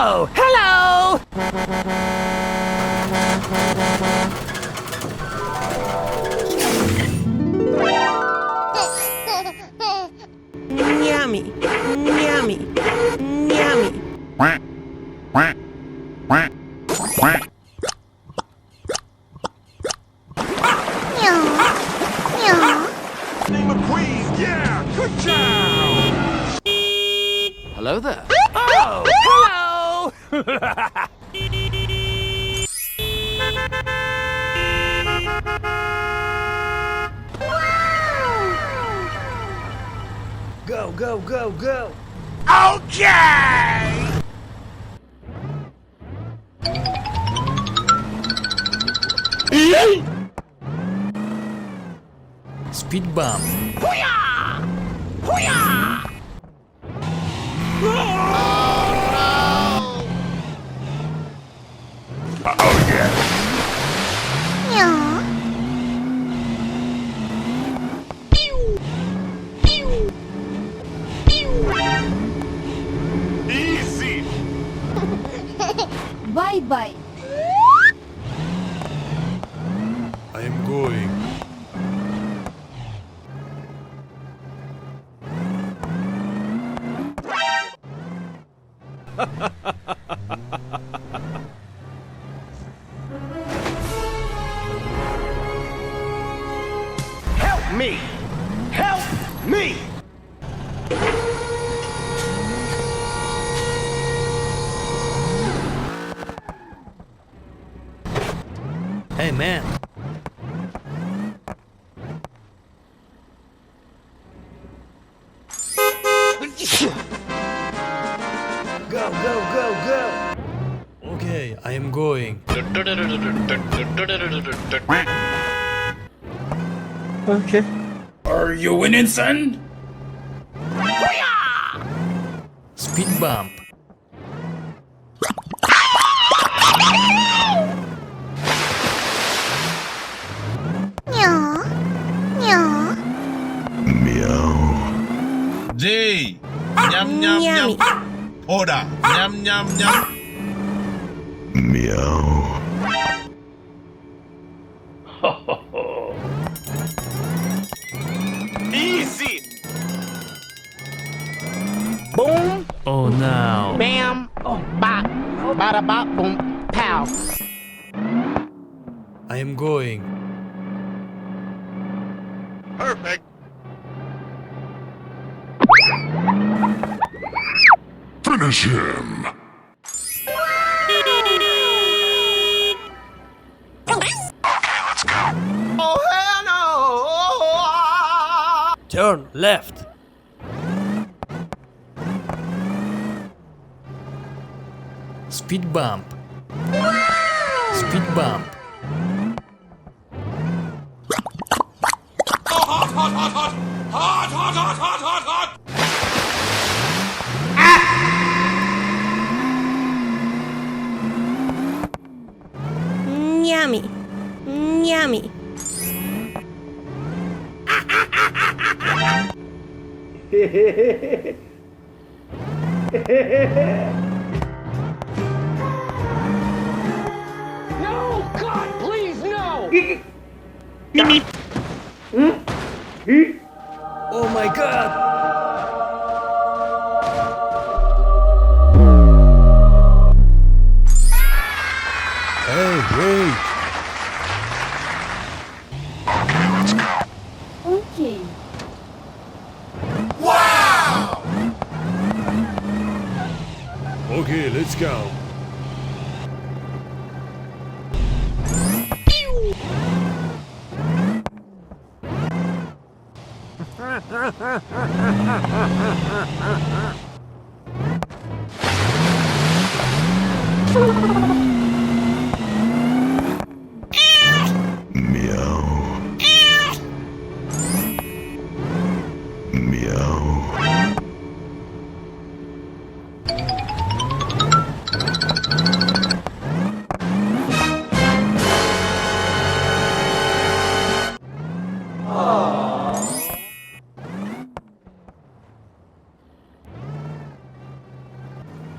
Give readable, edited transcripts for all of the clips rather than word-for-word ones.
Oh, hello! Yummy, yummy, yummy. Quack, quack, quack, quack. McQueen, yeah, good job! Hello there. Oh, hello! Go, go, go, go! Okay! Speed bump. Hoo-yah! Hoo-yah! Oh, yeah. Easy. Bye-bye. I am going. Help me! Help me! Hey, man. Go, go, go, go! Okay, I am going. Okay. Are you winning, son? Speed bump. J. Nham, nham, nham. Oda. Nham, nham, nham. Easy. Boom, Oh, no. bam, bop, bada bop, boom, pow. I am going. Perfect. Finish him! Okay, let's go. Oh, hell no. Turn left. Speed bump. Speed bump. Hot, hot, hot, hot. Hot, hot, hot, hot, hot, hot. Yummy. Yummy. No, God, please, no! Oh my god! Hey, wait! Okay, let's go. Okay. Wow. Okay, let's go.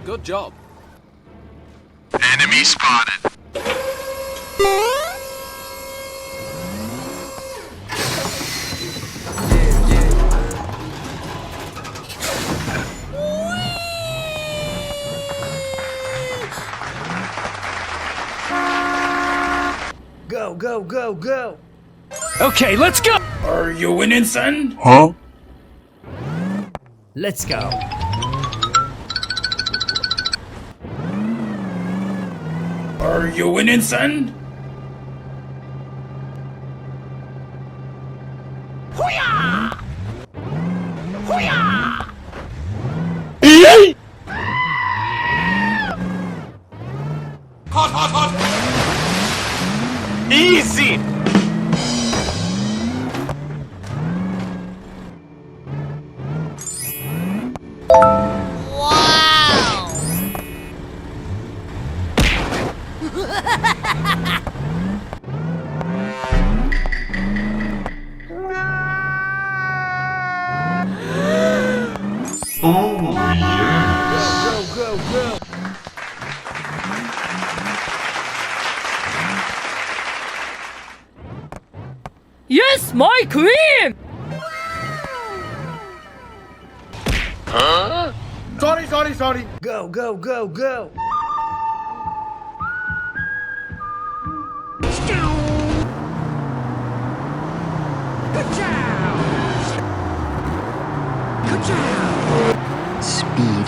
Good job. Enemy spotted. Go, go, go, go. Okay, let's go! Are you winning, son? Huh? Let's go. Are you winning, son? Easy! Oh, yes. Go, go, go. Yes, my queen! Go, go, go, go. Speed.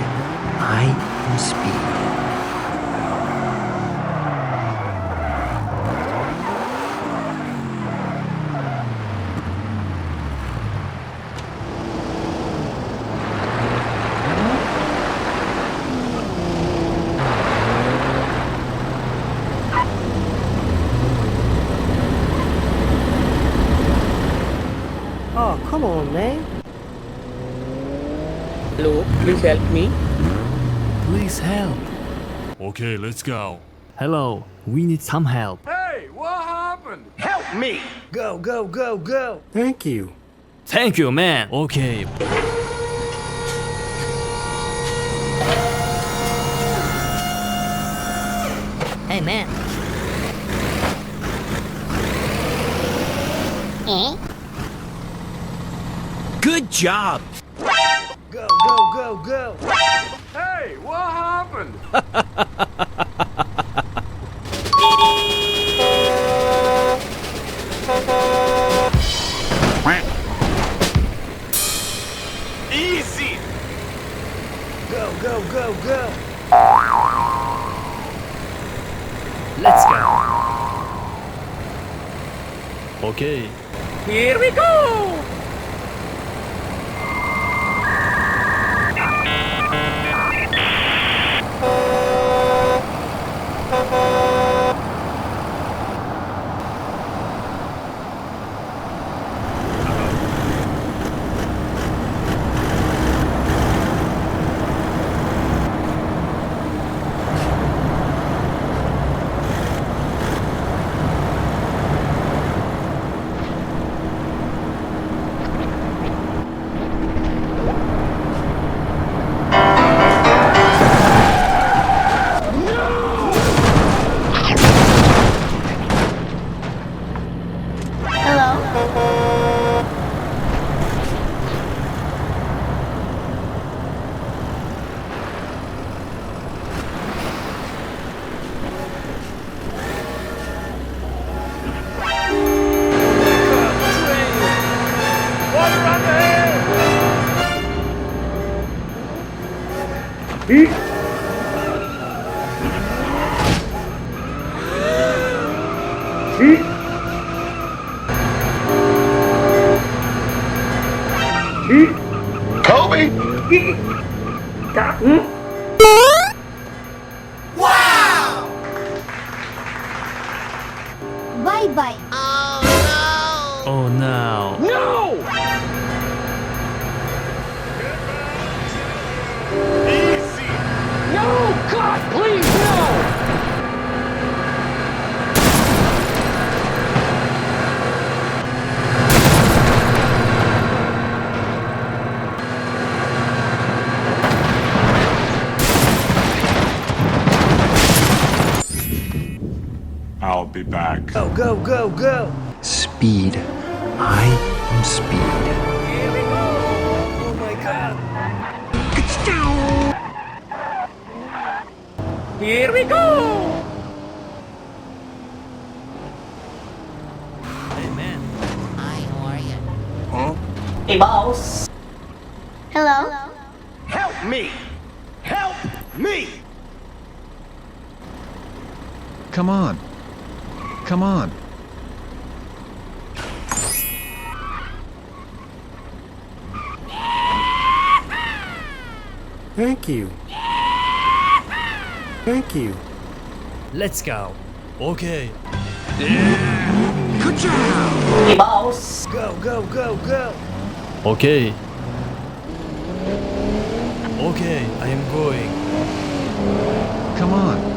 I am speed. Oh, come on, man. Hello, please help me. Please help. Okay, let's go. Hello, we need some help. Help me! Go, go, go, go. Thank you. Thank you, man. Okay. Hey, man. Good job. Go, go, go, go. Hey, what happened? Easy! Go, go, go, go. Let's go. Okay. Here we go! Kobe? Bye-bye. Oh no. No! Easy! No! God, please, no! be back. Go, go, go, go. Speed. I am speed. Oh my god. Here we go! Hey man. Hi, how are you? Hey, boss. Hello? Help me! Help me! Come on. Come on. Thank you. Thank you. Let's go. Okay. Hey, boss. Go, go, go, go. Okay. Okay, I am going. Come on.